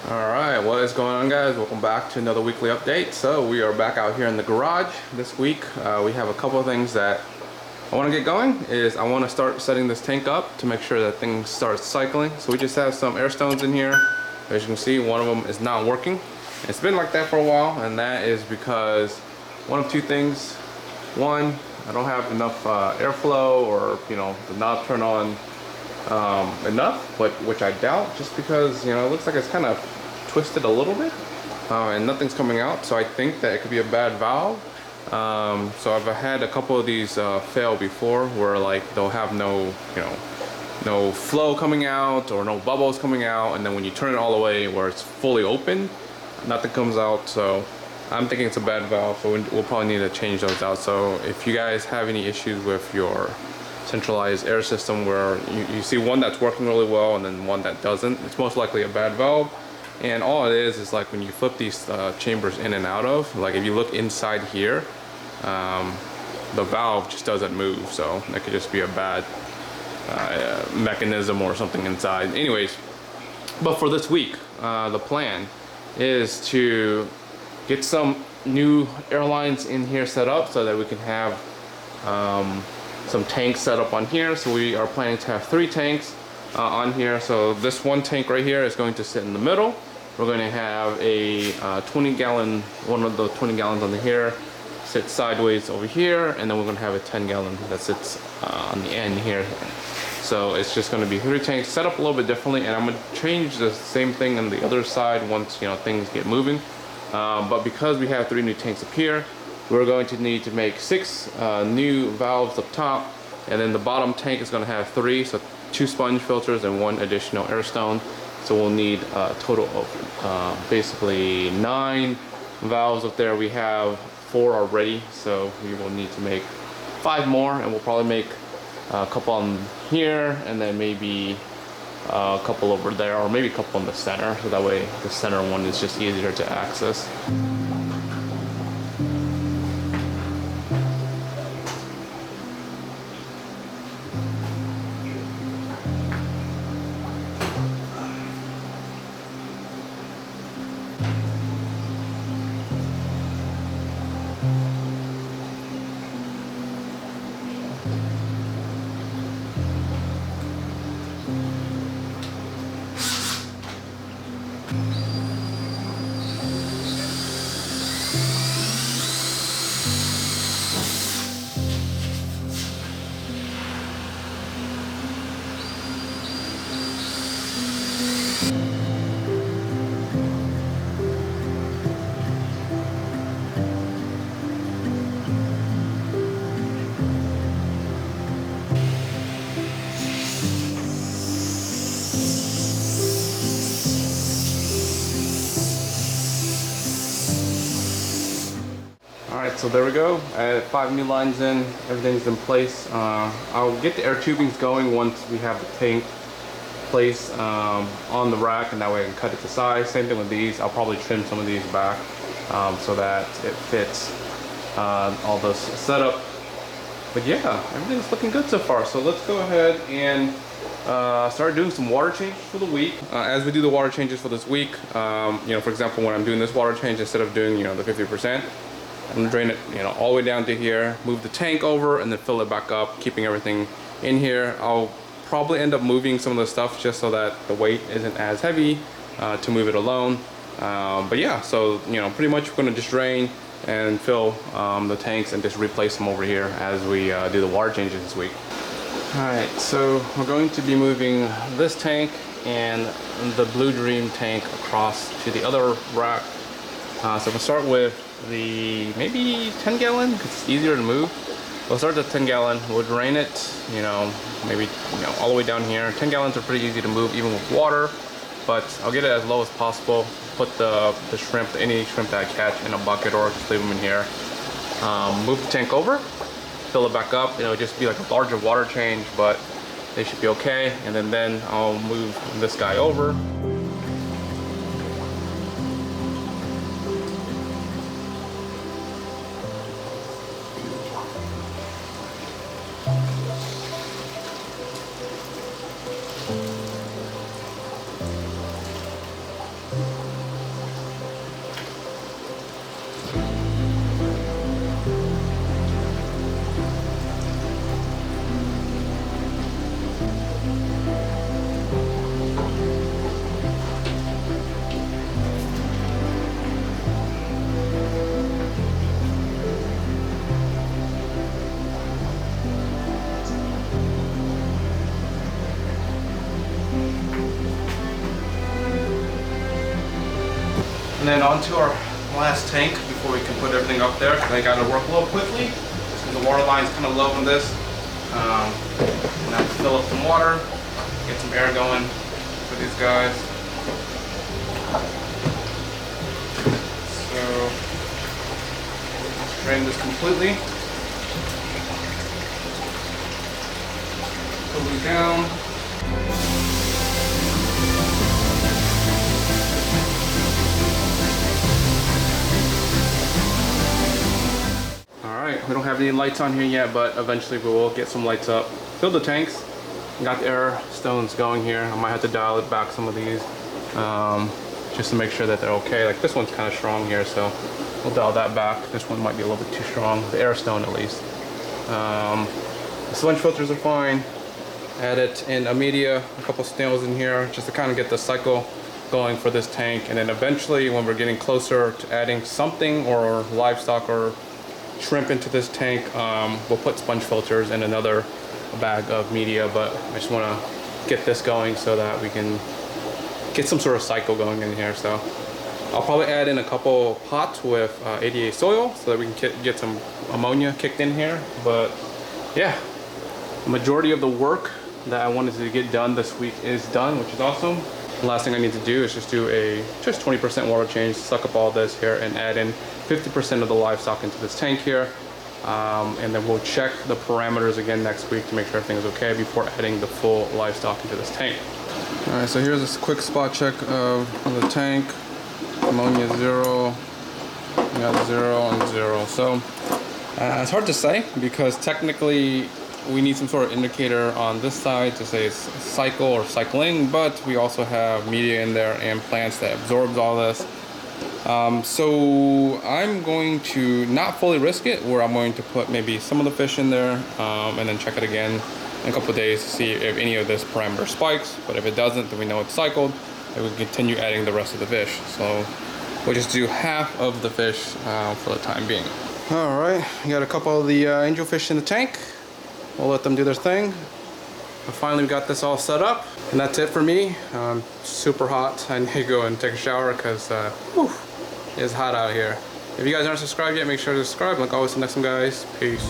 Alright, what is going on, guys? Welcome back to another weekly update. So we are back out here in the garage this week. We have a couple of things that I want to get going. I want to start setting this tank up to make sure that things start cycling. So we just have some air stones in here. As you can see, one of them is not working. It's been like that for a while, and that is because one of two things. One, I don't have enough airflow, or the knob turn on enough, but which I doubt, just because it looks like it's kind of twisted a little bit and nothing's coming out. So I think that it could be a bad valve. So I've had a couple of these fail before, where like they'll have no flow coming out or no bubbles coming out, and then when you turn it all the way where it's fully open, nothing comes out. So I'm thinking it's a bad valve, so we'll probably need to change those out. So if you guys have any issues with your centralized air system where you see one that's working really well and then one that doesn't, it's most likely a bad valve. And all it is like when you flip these chambers in and out of, like if you look inside here, the valve just doesn't move. So that could just be a bad mechanism or something inside. Anyways, but for this week, the plan is to get some new airlines in here set up so that we can have some tanks set up on here. So we are planning to have 3 tanks on here. So this one tank right here is going to sit in the middle. We're going to have a 20-gallon, one of the 20 gallons on here sit sideways over here, and then we're going to have a 10-gallon that sits on the end here. So it's just going to be 3 tanks set up a little bit differently, and I'm going to change the same thing on the other side once things get moving. But because we have 3 new tanks up here, we're going to need to make 6 new valves up top, and then the bottom tank is going to have 3, so 2 sponge filters and 1 additional air stone. So we'll need a total of basically 9 valves up there. We have 4 already, so we will need to make 5 more, and we'll probably make a couple on here, and then maybe a couple over there, or maybe a couple in the center, so that way the center one is just easier to access. So there we go. I had 5 new lines in, everything's in place. I'll get the air tubings going once we have the tank placed on the rack, and that way I can cut it to size. Same thing with these. I'll probably trim some of these back so that it fits all this setup. But yeah, everything's looking good so far. So let's go ahead and start doing some water changes for the week. As we do the water changes for this week, for example, when I'm doing this water change, instead of doing the 50%, I'm gonna drain it all the way down to here, move the tank over, and then fill it back up, keeping everything in here. I'll probably end up moving some of the stuff just so that the weight isn't as heavy to move it alone. But yeah, so pretty much we're gonna just drain and fill the tanks and just replace them over here as we do the water changes this week. Alright, so we're going to be moving this tank and the Blue Dream tank across to the other rack. So we'll start with the maybe 10-gallon, because it's easier to move. We'll start the 10-gallon, we'll drain it, maybe all the way down here. 10 gallons are pretty easy to move even with water, but I'll get it as low as possible. Put the shrimp, any shrimp that I catch, in a bucket, or just leave them in here. Move the tank over, fill it back up. It'll just be like a larger water change, but they should be okay. And then I'll move this guy over. then onto our last tank before we can put everything up there. I got to work a little quickly because the water line is kind of low on this. I'm gonna have to fill up some water, get some air going for these guys. So let's drain this completely. Pull it down. We don't have any lights on here yet, but eventually we will get some lights up. Fill the tanks. Got the air stones going here. I might have to dial it back some of these just to make sure that they're okay. Like this one's kind of strong here, so we'll dial that back. This one might be a little bit too strong. The air stone at least. The sponge filters are fine. Added in a media, a couple snails in here just to kind of get the cycle going for this tank. And then eventually when we're getting closer to adding something or livestock or shrimp into this tank, we'll put sponge filters in another bag of media, but I just want to get this going so that we can get some sort of cycle going in here. So I'll probably add in a couple pots with 88 soil so that we can get some ammonia kicked in here. But yeah, the majority of the work that I wanted to get done this week is done, which is awesome. The last thing I need to do is just do a 20% water change, suck up all this here, and add in 50% of the livestock into this tank here. And then we'll check the parameters again next week to make sure everything is okay before adding the full livestock into this tank. All right, so here's a quick spot check of the tank. Ammonia 0, we got 0 and 0. So it's hard to say because technically we need some sort of indicator on this side to say it's cycle or cycling, but we also have media in there and plants that absorbs all this. So I'm going to not fully risk it, where I'm going to put maybe some of the fish in there and then check it again in a couple of days to see if any of this parameter spikes. But if it doesn't, then we know it's cycled and we can continue adding the rest of the fish. So we'll just do half of the fish for the time being. All right, we got a couple of the angelfish in the tank. We'll let them do their thing. But finally we got this all set up. And that's it for me. Super hot. I need to go and take a shower because it's hot out here. If you guys aren't subscribed yet, make sure to subscribe. Like always, till next time guys, peace.